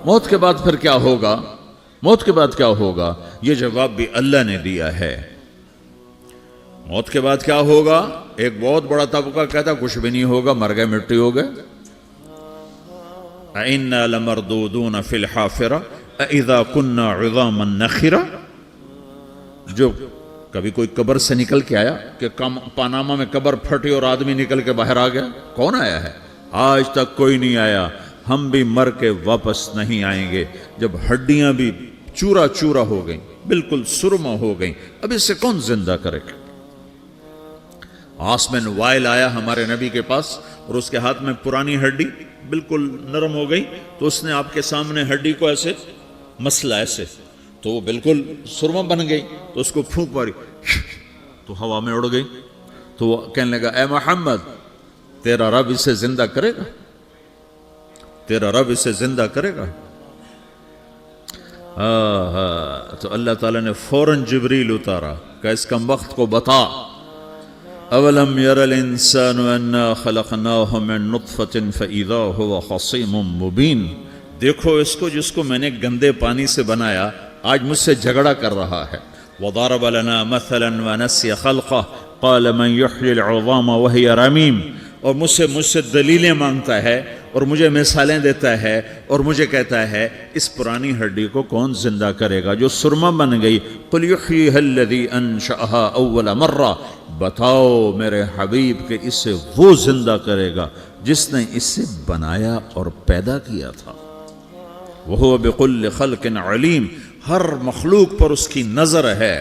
موت کے بعد پھر کیا ہوگا؟ موت کے بعد کیا ہوگا؟ یہ جواب بھی اللہ نے دیا ہے۔ موت کے بعد کیا ہوگا؟ ایک بہت بڑا طبقہ کہتا کچھ بھی نہیں ہوگا، مر گئے، مٹی ہو گئے۔ اِنَّا لَمَرْدُودُونَ فِي الْحَافِرَةِ اِذَا كُنَّا عِظَامًا نَخِرَةً۔ جو کبھی کوئی قبر سے نکل کے آیا کہ پاناما میں قبر پھٹی اور آدمی نکل کے باہر آ گیا؟ کون آیا ہے؟ آج تک کوئی نہیں آیا۔ ہم بھی مر کے واپس نہیں آئیں گے۔ جب ہڈیاں بھی چورا چورا ہو گئیں، بالکل سرما ہو گئیں، اب اس سے کون زندہ کرے گا؟ آسمن وائل آیا ہمارے نبی کے پاس اور اس کے ہاتھ میں پرانی ہڈی بالکل نرم ہو گئی، تو اس نے آپ کے سامنے ہڈی کو ایسے مسلا ایسے، تو وہ بالکل سرما بن گئی، تو اس کو پھونک ماری تو ہوا میں اڑ گئی۔ تو وہ کہنے لگا اے محمد، تیرا رب اسے زندہ کرے گا؟ تیرا رب اسے زندہ کرے گا؟ تو اللہ تعالیٰ نے فوراً جبریل اتارا کہ اس کم وقت کو بتا، اولم یر الانسان انا خلقناہ من نطفۃ فاذا هو خصیم مبین۔ دیکھو اس کو جس کو میں نے گندے پانی سے بنایا، آج مجھ سے جھگڑا کر رہا ہے۔ وضرب لنا مثلا ونسی خلقہ قال من یحیی العظام وہی رمیم۔ اور مجھ سے دلیلیں مانگتا ہے اور مجھے مثالیں دیتا ہے اور مجھے کہتا ہے اس پرانی ہڈی کو کون زندہ کرے گا جو سرما بن گئی؟ قل یحییھا الذی انشأھا اول مرہ، بتاؤ میرے حبیب کہ اسے وہ زندہ کرے گا جس نے اسے بنایا اور پیدا کیا تھا۔ وہو بکل خلق علیم، ہر مخلوق پر اس کی نظر ہے،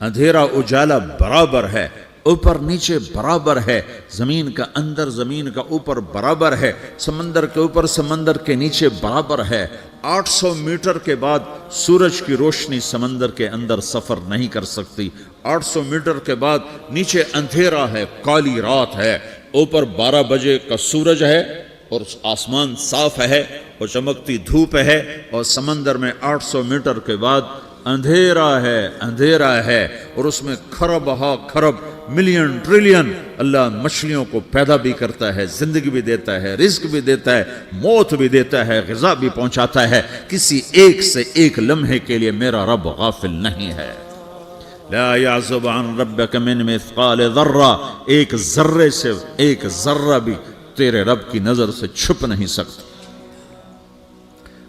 اندھیرا اجالا برابر ہے، اوپر نیچے برابر ہے، زمین کا اندر زمین کا اوپر برابر ہے، سمندر کے اوپر سمندر کے نیچے برابر ہے۔ 800 میٹر کے بعد سورج کی روشنی سمندر کے اندر سفر نہیں کر سکتی۔ 800 میٹر کے بعد نیچے اندھیرا ہے، کالی رات ہے، اوپر 12 بجے کا سورج ہے اور آسمان صاف ہے اور چمکتی دھوپ ہے، اور سمندر میں 800 میٹر کے بعد اندھیرا ہے اور اس میں کھرب ہا کھرب ملین ٹریلین اللہ مچھلیوں کو پیدا بھی کرتا ہے، زندگی بھی دیتا ہے، رزق بھی دیتا ہے، موت بھی دیتا ہے، غذا بھی پہنچاتا ہے۔ کسی ایک سے ایک لمحے کے لیے میرا رب غافل نہیں ہے۔ لا يعزب عن ربك من مثقال ذرہ، ایک ذرے سے ایک ذرہ بھی تیرے رب کی نظر سے چھپ نہیں سکتا۔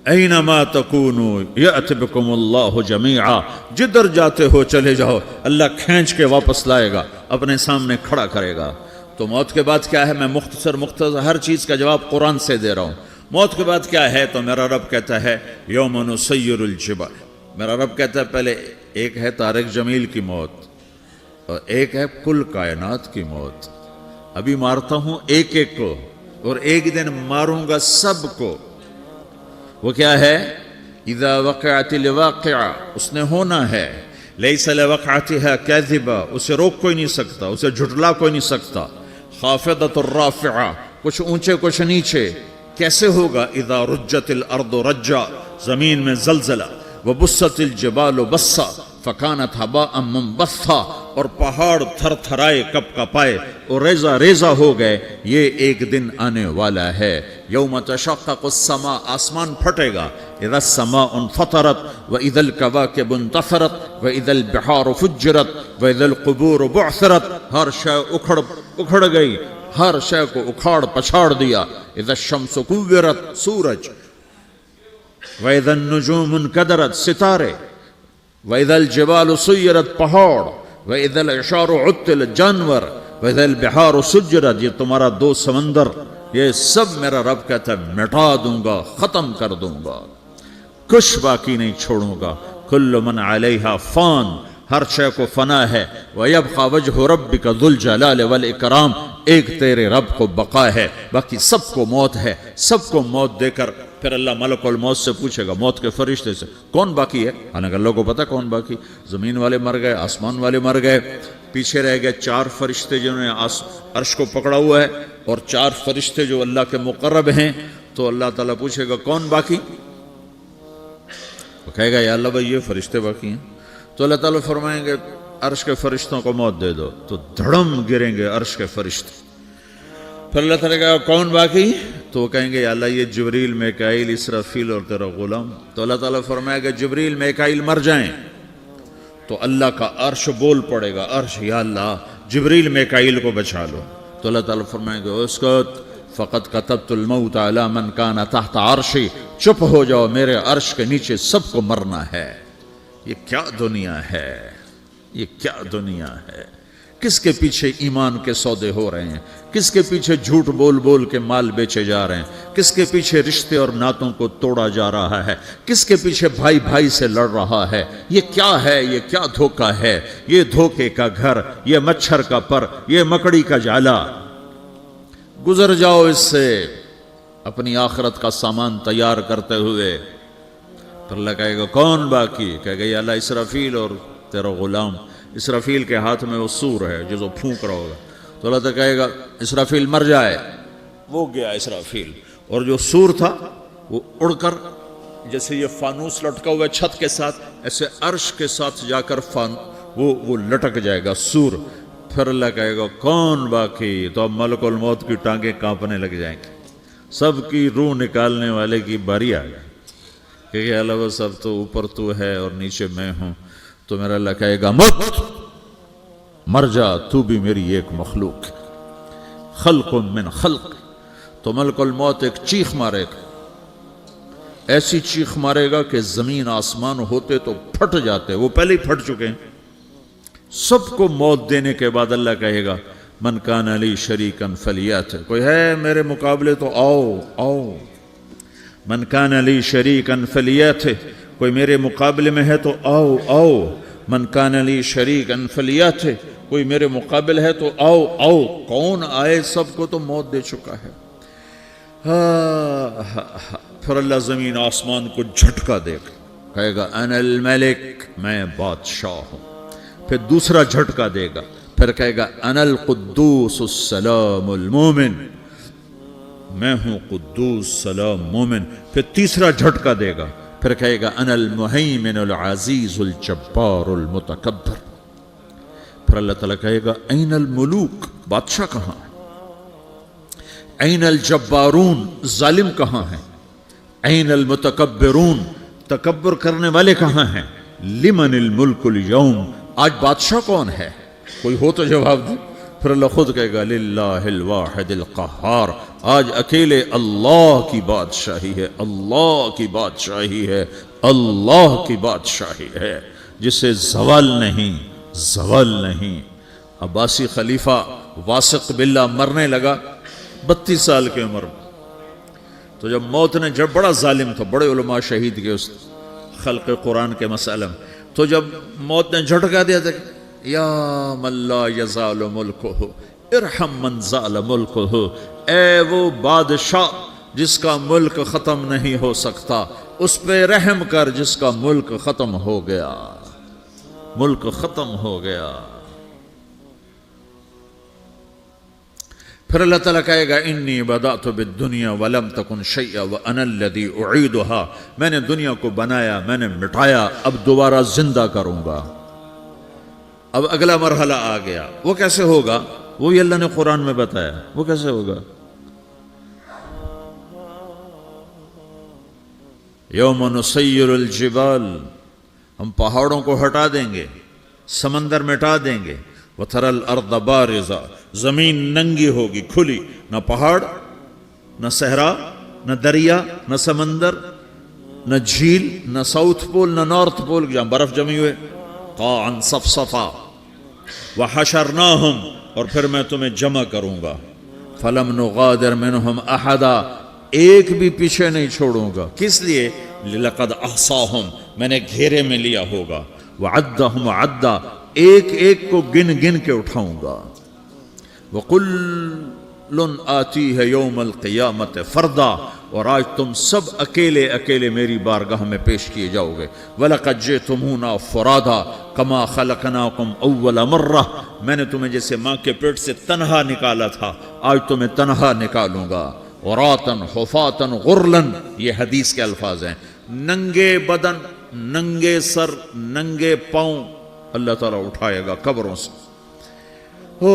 اینما تکونوا یأت بکم اللہ جمیعا، جدھر جاتے ہو چلے جاؤ، اللہ کھینچ کے واپس لائے گا، اپنے سامنے کھڑا کرے گا۔ تو موت کے بعد کیا ہے؟ میں مختصر ہر چیز کا جواب قرآن سے دے رہا ہوں۔ موت کے بعد کیا ہے؟ تو میرا رب کہتا ہے یوم نسیر الجبال۔ میرا رب کہتا ہے پہلے ایک ہے طارق جمیل کی موت اور ایک ہے کل کائنات کی موت۔ ابھی مارتا ہوں ایک ایک کو اور ایک دن ماروں گا سب کو۔ وہ کیا ہے؟ اذا وقعت الواقعہ، اس نے ہونا ہے۔ لیس لوقعتها کاذبہ، اسے روک کوئی نہیں سکتا، اسے جھٹلا کوئی نہیں سکتا۔ خافضۃ الرافعہ، کچھ اونچے کچھ نیچے۔ کیسے ہوگا؟ اذا رجت الارض رجا، زمین میں زلزلہ۔ وبست الجبال بسا فکانت ہباء منبثا، اور پہاڑ تھر تھرائے کپ کپائے اور ریزہ ریزہ ہو گئے۔ یہ ایک دن آنے والا ہے۔ یوم تشقق السماء، آسمان پھٹے گا۔ اذا السماء انفطرت واذا الكواكب انتثرت واذا البحار فجرت واذا القبور بعثرت، ہر شے اکھڑ گئی، ہر شے کو اکھاڑ پچھاڑ دیا۔ اذا الشمس کورت، سورج۔ وَإِذَا النُّجُومُ انْكَدَرَتْ، ستارے۔ وَإِذَا الْجِبَالُ سُيِّرَتْ، پہاڑ۔ وَإِذَا الْعِشَارُ عُطِّلَتْ، جانور۔ وَإِذَا الْبِحَارُ سُجِّرَتْ، یہ تمہارا دو سمندر، یہ سب میرا رب کہتا ہے مٹا دوں گا، ختم کر دوں گا، کچھ باقی نہیں چھوڑوں گا۔ كُلُّ مَنْ عَلَيْهَا فان، ہر شے کو فنا ہے۔ وَيَبْقَى وَجْهُ رَبِّكَ ذُو الْجَلَالِ وَالْإِكْرَامِ، ایک تیرے رب کو بقا ہے، باقی سب کو موت ہے۔ سب کو موت دے کر پھر اللہ ملک الموت سے پوچھے گا، موت کے فرشتے سے، کون باقی ہے؟ حالانکہ اللہ کو پتا کون باقی۔ زمین والے مر گئے، آسمان والے مر گئے، پیچھے رہ گئے 4 فرشتے جنہوں نے عرش کو پکڑا ہوا ہے، اور 4 فرشتے جو اللہ کے مقرب ہیں۔ تو اللہ تعالیٰ پوچھے گا کون باقی؟ وہ کہے گا یا اللہ بھائی یہ فرشتے باقی ہیں۔ تو اللہ تعالیٰ فرمائیں گے عرش کے فرشتوں کو موت دے دو، تو دھڑم گریں گے عرش کے فرشتے۔ پھر اللہ تعالیٰ کہا کون باقی؟ تو وہ کہیں گے یا اللہ یہ جبریل میکائیل اسرافیل اور تیرا غلام. تو اللہ تعالیٰ فرمائے گا جبریل میکائیل مر جائیں تو اللہ کا عرش بول پڑے گا, عرش یا اللہ جبریل میکائیل کو بچا لو. تو اللہ تعالیٰ فرمائے گا اسکت فقط کتبت الموت علی من کان تحت عرشی, چپ ہو جاؤ میرے عرش کے نیچے سب کو مرنا ہے. یہ کیا دنیا ہے, یہ کیا دنیا ہے. کس کے پیچھے ایمان کے سودے ہو رہے ہیں, کس کے پیچھے جھوٹ بول بول کے مال بیچے جا رہے ہیں, کس کے پیچھے رشتے اور ناتوں کو توڑا جا رہا ہے, کس کے پیچھے بھائی بھائی سے لڑ رہا ہے. یہ کیا ہے, یہ کیا دھوکہ ہے, یہ دھوکے کا گھر, یہ مچھر کا پر, یہ مکڑی کا جالا. گزر جاؤ اس سے اپنی آخرت کا سامان تیار کرتے ہوئے. پھر اللہ کہے گا کون باقی؟ کہے گا یا اللہ اسرافیل اور تیرا غلام. اسرافیل کے ہاتھ میں وہ سور ہے جو پھونک رہا ہوگا. تو اللہ تعالیٰ کہے گا اسرافیل مر جائے. وہ گیا اسرافیل, اور جو سور تھا وہ اڑ کر جیسے یہ فانوس لٹکا ہوا ہے چھت کے ساتھ, ایسے عرش کے ساتھ جا کر وہ لٹک جائے گا سور. پھر اللہ کہے گا کون باقی؟ تو اب ملک الموت کی ٹانگیں کانپنے لگ جائیں گی, سب کی روح نکالنے والے کی باری آ گئی کہ اللہ وہ سب تو اوپر تو ہے اور نیچے میں ہوں. تو میرا اللہ کہے گا مت, مر جا, تو بھی میری ایک مخلوق ہے, خلق من خلق. تو ملک الموت ایک چیخ مارے گا, ایسی چیخ مارے گا کہ زمین آسمان ہوتے تو پھٹ جاتے, وہ پہلے ہی پھٹ چکے ہیں. سب کو موت دینے کے بعد اللہ کہے گا من کان لی شریکن فلیات, کوئی ہے میرے مقابلے تو آؤ آؤ. من کان لی شریکن فلیات, کوئی میرے مقابلے میں ہے تو آؤ آؤ. من کان لی شریکن فلیات, کوئی میرے مقابل ہے تو آؤ آؤ. کون آئے؟ سب کو تو موت دے چکا ہے. پھر اللہ زمین آسمان کو جھٹکا دے گا, کہے گا انا الملک, میں بادشاہ ہوں. پھر دوسرا جھٹکا دے گا, پھر کہے گا انا القدوس السلام المومن, میں ہوں قدوس سلام مومن. پھر تیسرا جھٹکا دے گا, پھر کہے گا انا المہیمن العزیز الجبار المتکبر. پھر اللہ تعالیٰ کہے گا این الملوک, بادشاہ کہاں ہے؟ این الجبارون, ظالم کہاں ہیں؟ این المتکبرون, تکبر کرنے والے کہاں ہیں؟ لمن الملک اليوم, آج بادشاہ کون ہے؟ کوئی ہو تو جواب دے. پھر اللہ خود کہے گا للہ الواحد القہار, آج اکیلے اللہ کی بادشاہی ہے, اللہ کی بادشاہی ہے, اللہ کی بادشاہی ہے, جسے زوال نہیں, زوال نہیں. عباسی خلیفہ واثق باللہ مرنے لگا 32 سال کی عمر میں. تو جب موت نے, جب بڑا ظالم تھا, بڑے علماء شہید کے اس خلق قرآن کے مسئلہ میں, تو جب موت نے جھٹکا دیا تھا یا من لا یزال ملکہ ارحم من زال ملکہ, اے وہ بادشاہ جس کا ملک ختم نہیں ہو سکتا, اس پہ رحم کر جس کا ملک ختم ہو گیا, ملک ختم ہو گیا. پھر اللہ تعالیٰ کہے گا انی بدأت بالدنیا ولم تکن شیئا وانا الذی اعیدہا, میں نے دنیا کو بنایا, میں نے مٹایا, اب دوبارہ زندہ کروں گا. اب اگلا مرحلہ آ گیا. وہ کیسے ہوگا؟ وہ بھی اللہ نے قرآن میں بتایا. وہ کیسے ہوگا؟ یوم نسیر الجبال, ہم پہاڑوں کو ہٹا دیں گے, سمندر مٹا دیں گے. وَتَرَى الْأَرْضَ بَارِزَةً, زمین ننگی ہوگی, کھلی, نہ پہاڑ, نہ صحرا, نہ دریا, نہ سمندر, نہ جھیل, نہ ساؤتھ پول, نہ نارتھ پول جہاں برف جمی ہوئے. قَاعًا صَفْصَفًا وَحَشَرْنَاهُمْ, اور پھر میں تمہیں جمع کروں گا. فَلَمْ نُغَادِرْ مِنْهُمْ أَحَدًا, ایک بھی پیچھے نہیں چھوڑوں گا. کس لیے؟ لَقَدْ أَحْصَاهُمْ, میں نے گھیرے میں لیا ہوگا. وَعَدَّهُمْ عَدًّا, ایک ایک کو گن گن کے اٹھاؤں گا. وَقُلٌّ آتِيهَ يَوْمَ الْقِيَامَةِ فَرْدًا, اور آج تم سب اکیلے اکیلے میری بارگاہ میں پیش کیے جاؤ گے. وَلَقَدْ جِئْتُمُونَا فُرَادًا كَمَا خَلَقْنَاكُمْ أَوَّلَ مَرَّةٍ, میں نے تمہیں جیسے ماں کے پیٹ سے تنہا نکالا تھا, آج تمہیں تنہا نکالوں گا. عُرَاةً حُفَاةً غُرْلًا, یہ حدیث کے الفاظ ہیں. ننگے بدن, ننگے سر, ننگے پاؤں اللہ تعالیٰ اٹھائے گا قبروں سے. ہو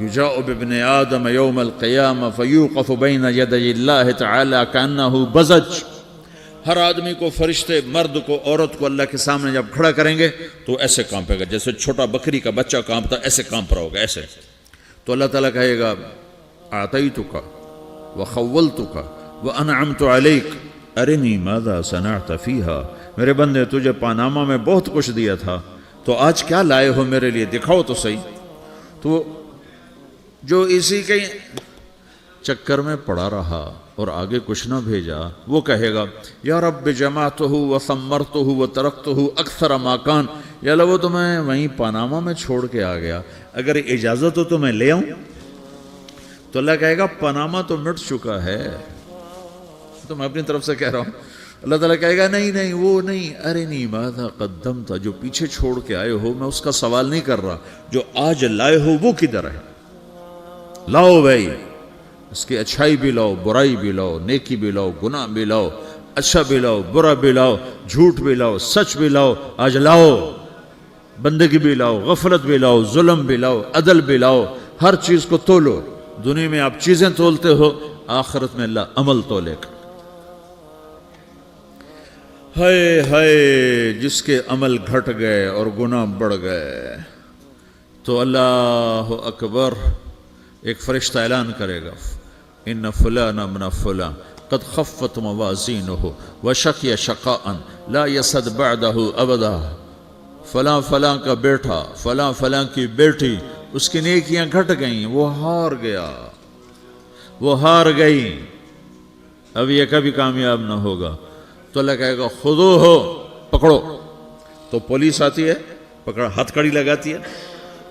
یجاء بابن آدم یوم القیامہ فیوقف بین یدی اللہ تعالی کأنہ بزج، ہر آدمی کو، فرشتے، مرد کو، عورت کو اللہ کے سامنے جب کھڑا کریں گے تو ایسے کانپے گا، جیسے چھوٹا بکری کا بچہ کانپتا، ایسے کانپ رہا ہوگا، ایسے. تو اللہ تعالیٰ کہے گا اعطیتک وخولتک وانعمت علیک ارنی ماذا صنعت فیہا، میرے بندے تجھے پاناما میں بہت کچھ دیا تھا، تو آج کیا لائے ہو میرے لیے، دکھاؤ تو صحیح. تو جو اسی کے چکر میں پڑا رہا اور آگے کچھ نہ بھیجا، وہ کہے گا یا رب جمعتہ وثمرتہ وترکتہ اکثر ما کان، یا اللہ وہ تو میں وہیں پاناما میں چھوڑ کے آ گیا، اگر اجازت ہو تو میں لے آؤں. تو اللہ کہے گا پاناما تو مٹ چکا ہے، تو میں اپنی طرف سے کہہ رہا ہوں. اللہ تعالیٰ کہے گا نہیں نہیں وہ نہیں، ارنی ماذا قدمت، جو پیچھے چھوڑ کے آئے ہو میں اس کا سوال نہیں کر رہا، جو آج لائے ہو وہ کدھر ہے، لاؤ بھائی، اس کی اچھائی بھی لاؤ، برائی بھی لاؤ، نیکی بھی لاؤ، گناہ بھی لاؤ، اچھا بھی لاؤ، برا بھی لاؤ، جھوٹ بھی لاؤ، سچ بھی لاؤ، آج لاؤ، بندگی بھی لاؤ، غفلت بھی لاؤ، ظلم بھی لاؤ، عدل بھی لاؤ، ہر چیز کو تولو. دنیا میں آپ چیزیں تولتے ہو، آخرت میں اللہ عمل تولے گا. ہائے ہائے جس کے عمل گھٹ گئے اور گناہ بڑھ گئے، تو اللہ اکبر، ایک فرشتہ اعلان کرے گا ان فلان من فلان قد خفت موازینہ وشقی شقاء لا یسد بعدہ ابدا، فلاں فلاں کا بیٹا، فلاں فلاں کی بیٹی، اس کی نیکیاں گھٹ گئیں، وہ ہار گیا، وہ ہار گئی، اب یہ کبھی کامیاب نہ ہوگا. تو اللہ کہے گا خودو ہو، پکڑو. تو پولیس آتی ہے، پکڑ ہتھ کڑی لگاتی ہے،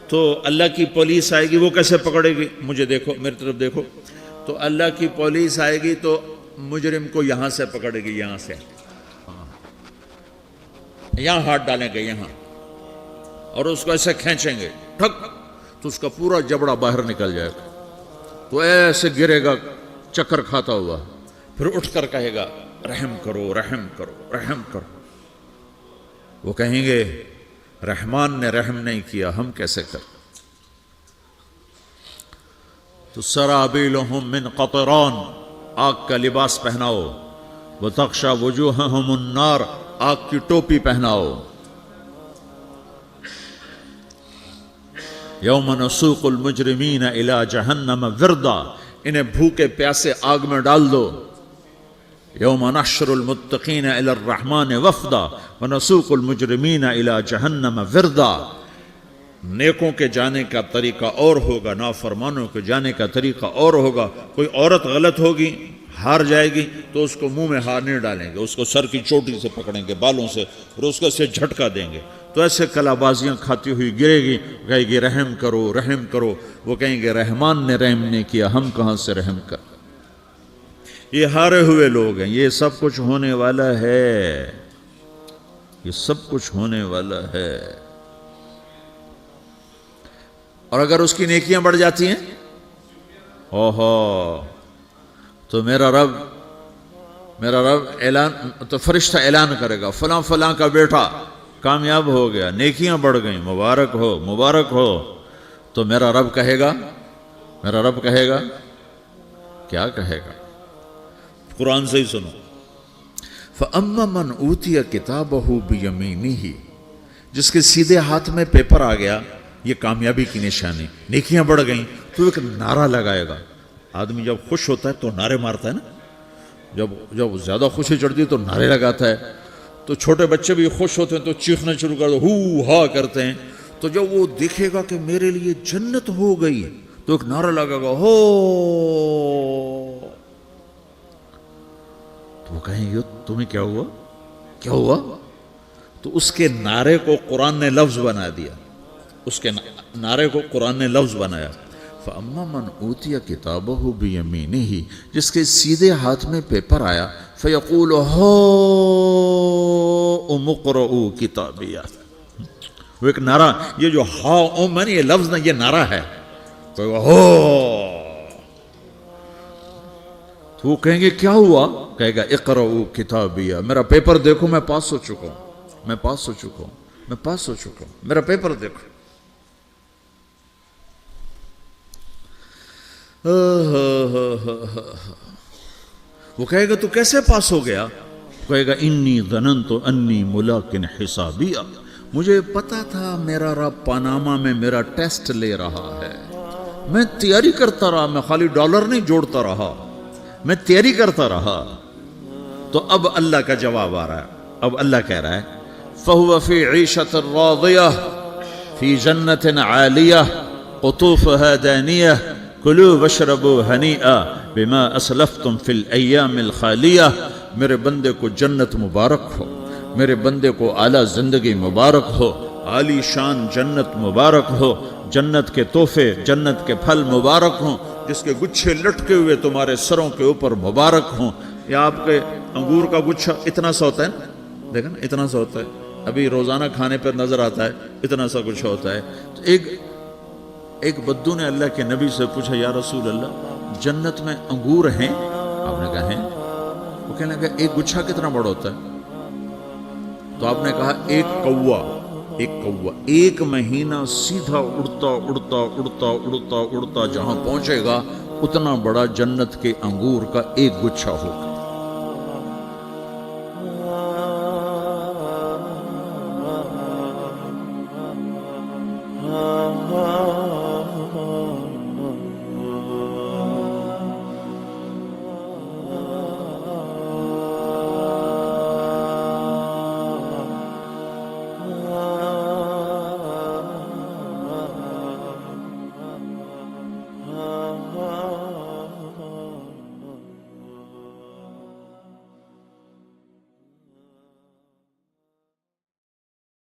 تو اللہ کی پولیس آئے گی، وہ کیسے پکڑے گی، مجھے دیکھو، میری طرف دیکھو. تو اللہ کی پولیس آئے گی تو مجرم کو یہاں سے پکڑے گی، یہاں سے، یہاں ہاتھ ڈالیں گے یہاں، اور اس کو ایسے کھینچیں گے ٹھک، تو اس کا پورا جبڑا باہر نکل جائے گا، تو ایسے گرے گا چکر کھاتا ہوا، پھر اٹھ کر کہے گا رحم کرو، رحم کرو، رحم کرو. وہ کہیں گے رحمان نے رحم نہیں کیا، ہم کیسے کریں. تو سرابیلہم من قطران، آگ کا لباس پہناؤ، وتغشا وجوہہم النار، آگ کی ٹوپی پہناؤ. یوم نسوق المجرمین الی جہنم وردا، انہیں بھوکے پیاسے آگ میں ڈال دو. یوم نحشر المتقین الی الرحمن وفدا ونسوق المجرمین الی جہنم وردا. نیکوں کے جانے کا طریقہ اور ہوگا، نافرمانوں کے جانے کا طریقہ اور ہوگا. کوئی عورت غلط ہوگی، ہار جائے گی، تو اس کو منہ میں ہار نہیں ڈالیں گے، اس کو سر کی چوٹی سے پکڑیں گے، بالوں سے، اور اس کو سے جھٹکا دیں گے. تو ایسے کلا بازیاں کھاتی ہوئی گرے گی، کہے گی رحم کرو، رحم کرو. وہ کہیں گے رحمان نے رحم نہیں کیا، ہم کہاں سے رحم کر. یہ ہارے ہوئے لوگ ہیں. یہ سب کچھ ہونے والا ہے، یہ سب کچھ ہونے والا ہے. اور اگر اس کی نیکیاں بڑھ جاتی ہیں، اوہو، تو میرا رب اعلان، تو فرشتہ اعلان کرے گا فلاں فلاں کا بیٹا کامیاب ہو گیا، نیکیاں بڑھ گئیں، مبارک ہو، مبارک ہو. تو میرا رب کہے گا کیا کہے گا، قرآن سے ہی سنو. فَأَمَّا مَنْ أُوتِيَ كِتَابَهُ بِيَمِينِهِ، جس کے سیدھے ہاتھ میں پیپر آ گیا، یہ کامیابی کی نشانی، نیکیاں بڑھ گئیں. تو ایک نعرہ لگائے گا. آدمی جب خوش ہوتا ہے تو نعرے مارتا ہے نا، جب زیادہ خوشی چڑھتی ہے تو نعرے لگاتا ہے. تو چھوٹے بچے بھی خوش ہوتے ہیں تو چیخنا شروع کر دو، ہو ہا کرتے ہیں. تو جب وہ دیکھے گا کہ میرے لیے جنت ہو گئی، تو ایک نعرہ لگے گا، ہو. تو وہ کہیں گے تمہیں کیا ہوا، کیا ہوا. تو اس کے نعرے کو قرآن نے لفظ بنا دیا، اس کے نعرے کو قرآن نے لفظ بنایا. فَأَمَّا مَنْ أُوتِيَ كِتَابَهُ بِيَمِينِهِ، جس کے سیدھے ہاتھ میں پیپر آیا، فَيَقُولُ هَاؤْمُ اقْرَءُوا كِتَابِيَهْ. وہ ایک نعرہ، یہ جو ہاؤم ہے نا، یہ لفظ نہ، یہ نعرہ ہے. تو وہ کہیں گے کیا ہوا، کہے گا اقرؤوا کتابیہ، میرا پیپر دیکھو، میں پاس ہو چکا ہوں، میں پاس ہو چکا ہوں، میں پاس ہو چکا ہوں، میرا پیپر دیکھو. وہ کہے گا تو کیسے پاس ہو گیا؟ کہے گا انی ظننت انی ملاقن حسابیہ، مجھے پتا تھا میرا رب پاناما میں میرا ٹیسٹ لے رہا ہے، میں تیاری کرتا رہا، میں خالی ڈالر نہیں جوڑتا رہا، میں تیاری کرتا رہا۔ تو اب اللہ کا جواب آ رہا ہے، اب اللہ کہہ رہا ہے فَهُوَ فِي عِيشَةٍ رَاضِيَةٍ فِي جَنَّةٍ عَالِيَةٍ قُطُوفُهَا دَانِيَةٌ كُلُوا وَاشْرَبُوا هَنِيئًا بِمَا أَسْلَفْتُمْ فِي الْأَيَّامِ الْخَالِيَةِ، میرے بندے کو جنت مبارک ہو، میرے بندے کو اعلیٰ زندگی مبارک ہو، عالی شان جنت مبارک ہو، جنت کے تحفے، جنت کے پھل مبارک ہوں، جس کے گچھے لٹکے ہوئے تمہارے سروں کے اوپر مبارک ہوں۔ یا آپ کے انگور کا گچھا اتنا سا ہوتا ہے نا، دیکھیں نا اتنا سا ہوتا ہے، ابھی روزانہ کھانے پر نظر آتا ہے، اتنا سا گچھا ہوتا ہے۔ تو ایک بدو نے اللہ کے نبی سے پوچھا یا رسول اللہ جنت میں انگور ہیں؟ آپ نے کہا ہیں۔ وہ کہنے لگا ایک گچھا کتنا بڑا ہوتا ہے؟ تو آپ نے کہا ایک مہینہ سیدھا اڑتا جہاں پہنچے گا اتنا بڑا جنت کے انگور کا ایک گچھا ہوگا۔